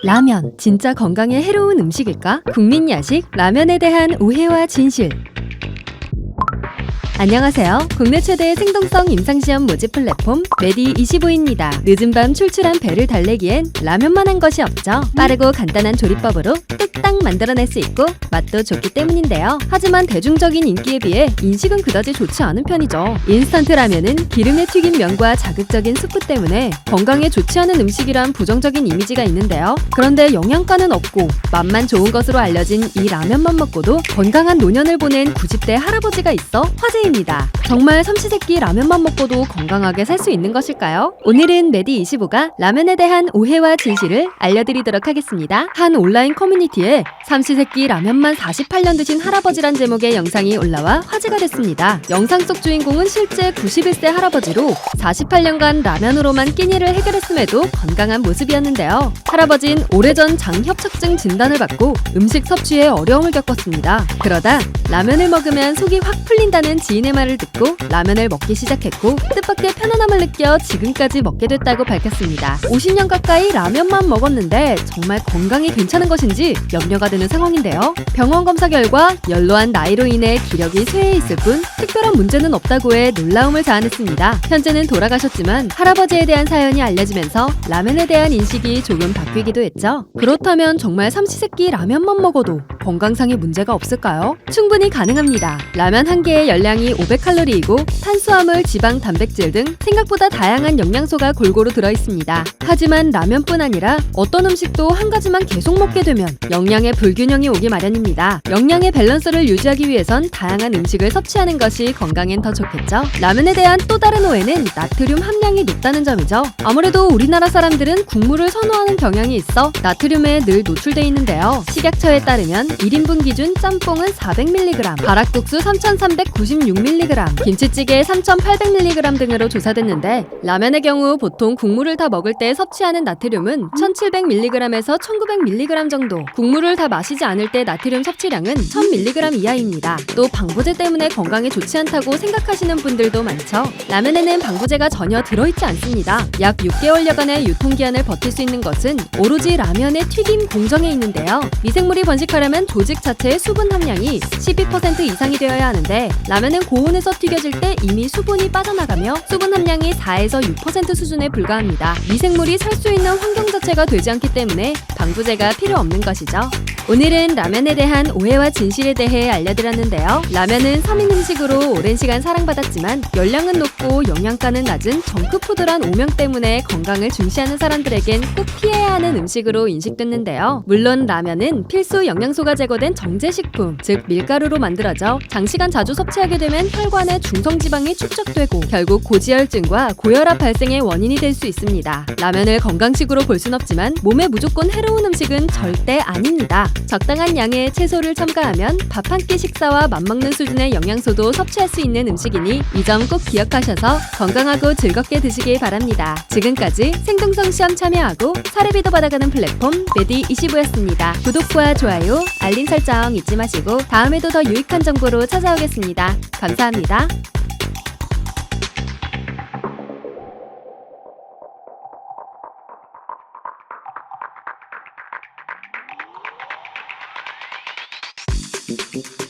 라면, 진짜 건강에 해로운 음식일까? 국민 야식 라면에 대한 오해와 진실. 안녕하세요. 국내 최대의 생동성 임상시험 모집 플랫폼 메디25입니다. 늦은 밤 출출한 배를 달래기엔 라면만 한 것이 없죠. 빠르고 간단한 조리법으로 뚝딱 만들어낼 수 있고 맛도 좋기 때문인데요. 하지만 대중적인 인기에 비해 인식은 그다지 좋지 않은 편이죠. 인스턴트 라면은 기름에 튀긴 면과 자극적인 스프 때문에 건강에 좋지 않은 음식이란 부정적인 이미지가 있는데요. 그런데 영양가는 없고 맛만 좋은 것으로 알려진 이 라면만 먹고도 건강한 노년을 보낸 90대 할아버지가 있어 화제입니다. 정말 삼시세끼 라면만 먹고도 건강하게 살 수 있는 것일까요? 오늘은 메디25가 라면에 대한 오해와 진실을 알려드리도록 하겠습니다. 한 온라인 커뮤니티에 삼시세끼 라면만 48년 드신 할아버지란 제목의 영상이 올라와 화제가 됐습니다. 영상 속 주인공은 실제 91세 할아버지로 48년간 라면으로만 끼니를 해결했음에도 건강한 모습이었는데요. 할아버진 오래전 장협착증 진단을 받고 음식 섭취에 어려움을 겪었습니다. 그러다 라면을 먹으면 속이 확 풀린다는 지인의 말을 듣고 라면을 먹기 시작했고 뜻밖의 편안함을 느껴 지금까지 먹게 됐다고 밝혔습니다. 50년 가까이 라면만 먹었는데 정말 건강이 괜찮은 것인지 염려가 되는 상황인데요. 병원 검사 결과 연로한 나이로 인해 기력이 쇠해 있을 뿐 특별한 문제는 없다고 해 놀라움을 자아냈습니다. 현재는 돌아가셨지만 할아버지에 대한 사연이 알려지면서 라면에 대한 인식이 조금 바뀌기도 했죠. 그렇다면 정말 삼시세끼 라면만 먹어도 건강상의 문제가 없을까요? 충분히 가능합니다. 라면 한 개의 열량이 500칼로리이고 탄수화물, 지방, 단백질 등 생각보다 다양한 영양소가 골고루 들어있습니다. 하지만 라면뿐 아니라 어떤 음식도 한 가지만 계속 먹게 되면 영양의 불균형이 오기 마련입니다. 영양의 밸런스를 유지하기 위해선 다양한 음식을 섭취하는 것이 건강엔 더 좋겠죠. 라면에 대한 또 다른 오해는 나트륨 함량이 높다는 점이죠. 아무래도 우리나라 사람들은 국물을 선호하는 경향이 있어 나트륨에 늘 노출돼 있는데요. 식약처에 따르면 1인분 기준 짬뽕은 400mg, 가락국수 3396mg, 김치찌개 3800mg 등으로 조사됐는데 라면의 경우 보통 국물을 다 먹을 때 섭취하는 나트륨은 1700mg에서 1900mg 정도, 국물을 다 마시지 않을 때 나트륨 섭취량은 1000mg 이하입니다. 또 방부제 때문에 건강에 좋지 않다고 생각하시는 분들도 많죠. 라면에는 방부제가 전혀 들어있지 않습니다. 약 6개월여간의 유통기한을 버틸 수 있는 것은 오로지 라면의 튀김 공정에 있는데요. 미생물이 번식하려면 조직 자체의 수분 함량이 12% 이상이 되어야 하는데 라면은 고온에서 튀겨질 때 이미 수분이 빠져나가며 수분 함량이 4에서 6% 수준에 불과합니다. 미생물이 살 수 있는 환경 자체가 되지 않기 때문에 방부제가 필요 없는 것이죠. 오늘은 라면에 대한 오해와 진실에 대해 알려드렸는데요. 라면은 3인 음식으로 오랜 시간 사랑받았지만 열량은 높고 영양가는 낮은 정크푸드란 오명 때문에 건강을 중시하는 사람들에겐 꼭 피해야 하는 음식으로 인식됐는데요. 물론 라면은 필수 영양소가 제거된 정제식품, 즉 밀가루로 만들어져 장시간 자주 섭취하게 되면 혈관에 중성지방이 축적되고 결국 고지혈증과 고혈압 발생의 원인이 될 수 있습니다. 라면을 건강식으로 볼 순 없지만 몸에 무조건 해로운 음식은 절대 아닙니다. 적당한 양의 채소를 첨가하면 밥 한 끼 식사와 맞먹는 수준의 영양소도 섭취할 수 있는 음식이니 이 점 꼭 기억하셔서 건강하고 즐겁게 드시길 바랍니다. 지금까지 생동성 시험 참여하고 사례비도 받아가는 플랫폼 메디25였습니다. 구독과 좋아요, 알림 설정 잊지 마시고 다음에도 더 유익한 정보로 찾아오겠습니다. 감사합니다. Thank you.